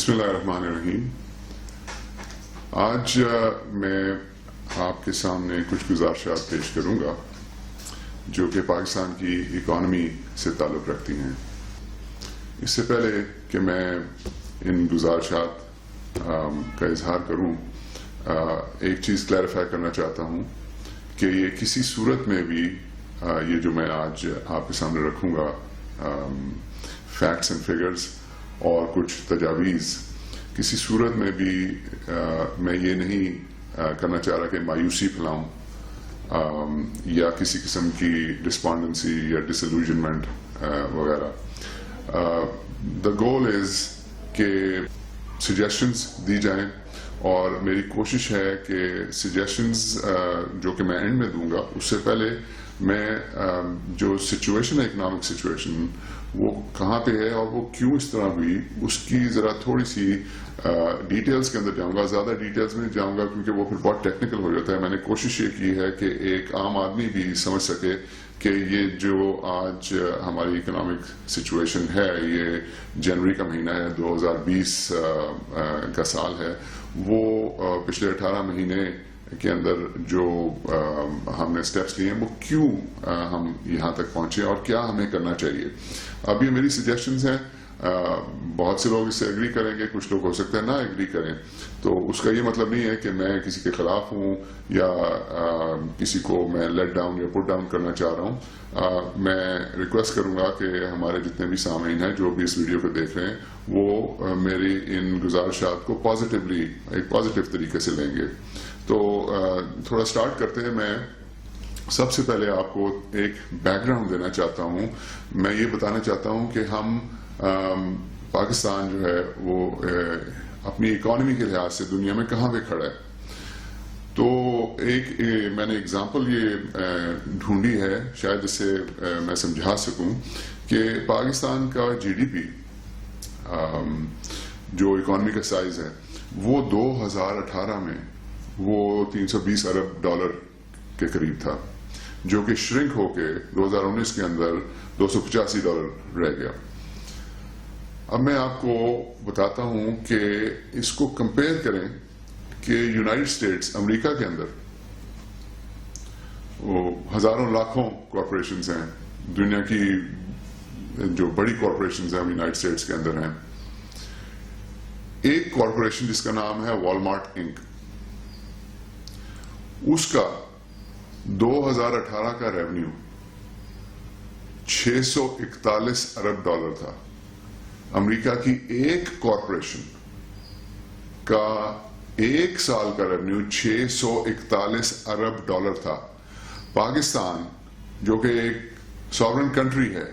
بسم اللہ الرحمن الرحیم. آج میں آپ کے سامنے کچھ گزارشات پیش کروں گا جو کہ پاکستان کی اکانومی سے تعلق رکھتی ہیں. اس سے پہلے کہ میں ان گزارشات کا اظہار کروں، ایک چیز کلیریفائی کرنا چاہتا ہوں کہ یہ کسی صورت میں بھی یہ جو میں آج آپ کے سامنے رکھوں گا فیکٹس اینڈ فگرز اور کچھ تجاویز، کسی صورت میں بھی میں یہ نہیں کرنا چاہ رہا کہ مایوسی پھیلاؤں یا کسی قسم کی ڈسپونڈنسی یا ڈسلوژنمنٹ وغیرہ. دا گول از کہ سجیشنز دی جائیں، اور میری کوشش ہے کہ سجیشنز جو کہ میں اینڈ میں دوں گا اس سے پہلے میں جو سچویشن ہے، اکنامک سچویشن، وہ کہاں پہ ہے اور وہ کیوں اس طرح ہوئی، اس کی ذرا تھوڑی سی ڈیٹیلز کے اندر جاؤں گا. زیادہ ڈیٹیلز میں جاؤں گا کیونکہ وہ پھر بہت ٹیکنیکل ہو جاتا ہے. میں نے کوشش یہ کی ہے کہ ایک عام آدمی بھی سمجھ سکے کہ یہ جو آج ہماری اکنامک سچویشن ہے، یہ جنوری کا مہینہ ہے، 2020 کا سال ہے، وہ پچھلے 18 مہینے کے اندر جو ہم نے سٹیپس لیے ہیں وہ کیوں ہم یہاں تک پہنچے اور کیا ہمیں کرنا چاہیے. اب یہ میری سجیشنز ہیں، بہت سے لوگ اس سے ایگری کریں گے، کچھ لوگ ہو سکتا ہے نہ ایگری کریں. تو اس کا یہ مطلب نہیں ہے کہ میں کسی کے خلاف ہوں یا کسی کو میں لیٹ ڈاؤن یا پٹ ڈاؤن کرنا چاہ رہا ہوں. میں ریکویسٹ کروں گا کہ ہمارے جتنے بھی سامعین ہیں جو بھی اس ویڈیو کو دیکھ رہے ہیں وہ میری ان گزارشات کو پازیٹیولی، ایک پازیٹیو طریقے سے لیں گے. تو تھوڑا سٹارٹ کرتے ہیں. میں سب سے پہلے آپ کو ایک بیک گراؤنڈ دینا چاہتا ہوں. میں یہ بتانا چاہتا ہوں کہ ہم پاکستان جو ہے وہ اپنی اکانومی کے لحاظ سے دنیا میں کہاں پہ کھڑا ہے. تو ایک میں نے اگزامپل یہ ڈھونڈی ہے، شاید اس سے میں سمجھا سکوں کہ پاکستان کا جی ڈی پی جو اکانومی کا سائز ہے وہ 2018 میں وہ 320 ارب ڈالر کے قریب تھا، جو کہ شرنک ہو کے 2019 کے اندر 285 ڈالر رہ گیا. اب میں آپ کو بتاتا ہوں کہ اس کو کمپیئر کریں کہ یونائٹڈ اسٹیٹس امریکہ کے اندر وہ ہزاروں لاکھوں کارپوریشنز ہیں، دنیا کی جو بڑی کارپوریشنز ہیں یونائٹڈ اسٹیٹس کے اندر ہیں. ایک کارپوریشن جس کا نام ہے والمارٹ انک، اس کا 2018 کا ریونیو 641 ارب ڈالر تھا. امریکہ کی ایک کارپوریشن کا ایک سال کا ریونیو 641 ارب ڈالر تھا. پاکستان جو کہ ایک ساورن کنٹری ہے،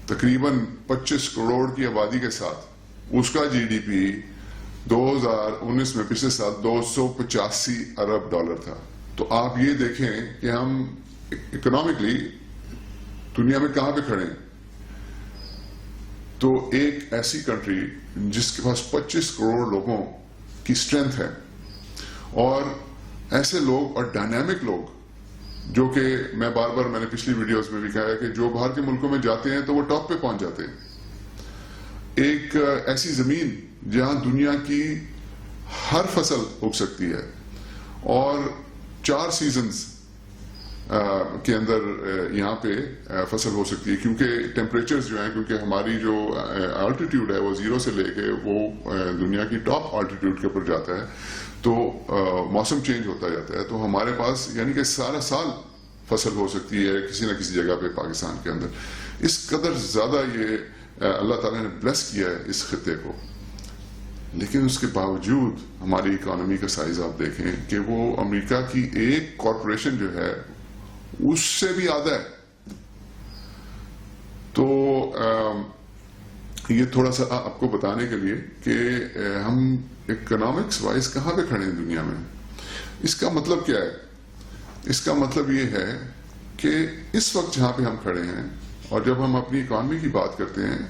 تقریباً 25 کروڑ کی آبادی کے ساتھ، اس کا جی ڈی پی 2019 میں پچھلے سال 285 ارب ڈالر تھا. تو آپ یہ دیکھیں کہ ہم اکنامکلی دنیا میں کہاں پہ کھڑے ہیں. تو ایک ایسی کنٹری جس کے پاس 25 کروڑ لوگوں کی اسٹرینتھ ہے، اور ایسے لوگ اور ڈائنامک لوگ جو کہ میں نے پچھلی ویڈیوز میں بھی کہا ہے کہ جو باہر کے ملکوں میں جاتے ہیں تو وہ ٹاپ پہ پہنچ جاتے ہیں. ایک ایسی زمین جہاں دنیا کی ہر فصل اگ سکتی ہے اور 4 سیزنز کے اندر یہاں پہ فصل ہو سکتی ہے، کیونکہ ٹیمپریچرز جو ہیں، کیونکہ ہماری جو آلٹیٹیوڈ ہے وہ 0 سے لے کے وہ دنیا کی ٹاپ آلٹیٹیوڈ کے اوپر جاتا ہے، تو موسم چینج ہوتا جاتا ہے. تو ہمارے پاس یعنی کہ سارا سال فصل ہو سکتی ہے کسی نہ کسی جگہ پہ پاکستان کے اندر. اس قدر زیادہ یہ اللہ تعالیٰ نے بلیس کیا ہے اس خطے کو. لیکن اس کے باوجود ہماری اکانومی کا سائز آپ دیکھیں کہ وہ امریکہ کی ایک کارپوریشن جو ہے اس سے بھی آدھا ہے. تو یہ تھوڑا سا آپ کو بتانے کے لیے کہ ہم اکنامکس وائز کہاں پہ کھڑے ہیں دنیا میں. اس کا مطلب کیا ہے؟ اس کا مطلب یہ ہے کہ اس وقت جہاں پہ ہم کھڑے ہیں اور جب ہم اپنی اکانومی کی بات کرتے ہیں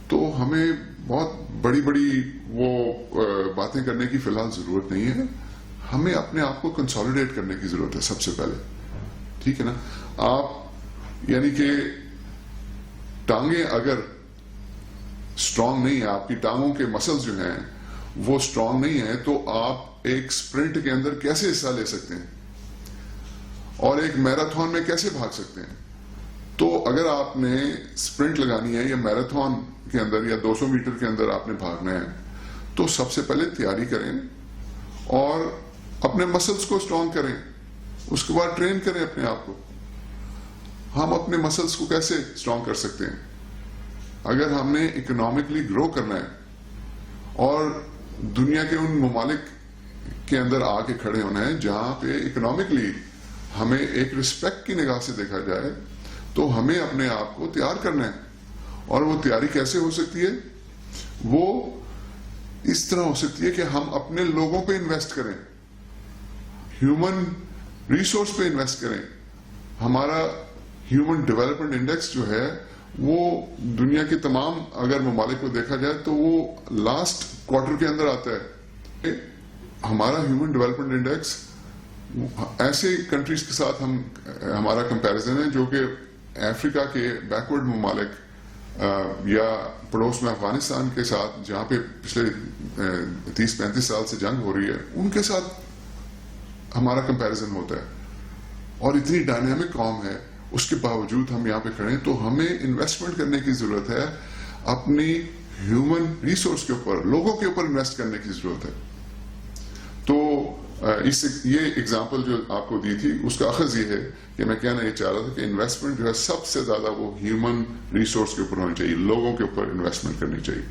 تو ہمیں بہت بڑی بڑی وہ باتیں کرنے کی فی الحال ضرورت نہیں ہے. ہمیں اپنے آپ کو کنسالیڈیٹ کرنے کی ضرورت ہے سب سے پہلے. ٹھیک ہے نا؟ آپ یعنی کہ ٹانگیں اگر اسٹرانگ نہیں ہیں، آپ کی ٹانگوں کے مسلز جو ہیں وہ اسٹرانگ نہیں ہے تو آپ ایک اسپرنٹ کے اندر کیسے حصہ لے سکتے ہیں اور ایک میراتھن میں کیسے بھاگ سکتے ہیں؟ تو اگر آپ نے اسپرنٹ لگانی ہے یا میراتھن کے اندر یا 200 میٹر کے اندر آپ نے بھاگنا ہے تو سب سے پہلے تیاری کریں اور اپنے مسلز کو اسٹرانگ کریں، اس کے بعد ٹرین کریں اپنے آپ کو۔ ہم اپنے مسلز کو کیسے اسٹرانگ کر سکتے ہیں؟ اگر ہم نے اکنامکلی گرو کرنا ہے اور دنیا کے ان ممالک کے اندر آ کے کھڑے ہونا ہے جہاں پہ اکنامکلی ہمیں ایک رسپیکٹ کی نگاہ سے دیکھا جائے، تو ہمیں اپنے آپ کو تیار کرنا ہے۔ اور وہ تیاری کیسے ہو سکتی ہے؟ وہ اس طرح ہو سکتی ہے کہ ہم اپنے لوگوں پہ انویسٹ کریں، ہیومن ریسورس پہ انویسٹ کریں۔ ہمارا ہیومن ڈیولپمنٹ انڈیکس جو ہے وہ دنیا کے تمام اگر ممالک کو دیکھا جائے تو وہ لاسٹ کوارٹر کے اندر آتا ہے۔ ہمارا ہیومن ڈیولپمنٹ انڈیکس ایسے کنٹریز کے ساتھ ہمارا کمپیریزن ہے جو کہ افریقہ کے بیکورڈ ممالک یا پڑوس میں افغانستان کے ساتھ جہاں پہ پچھلے 30-35 سال سے جنگ ہو رہی ہے ان کے ساتھ ہمارا کمپیریزن ہوتا ہے۔ اور اتنی ڈائنامک قوم ہے، اس کے باوجود ہم یہاں پہ کھڑے ہیں، تو ہمیں انویسٹمنٹ کرنے کی ضرورت ہے، اپنی ہیومن ریسورس کے اوپر، لوگوں کے اوپر انویسٹ کرنے کی ضرورت ہے۔ تو یہ اگزامپل جو آپ کو دی تھی اس کا اخذ یہ ہے کہ میں کہنا یہ چاہ رہا تھا کہ انویسٹمنٹ جو ہے سب سے زیادہ وہ ہیومن ریسورس کے اوپر ہونی چاہیے، لوگوں کے اوپر انویسٹمنٹ کرنی چاہیے۔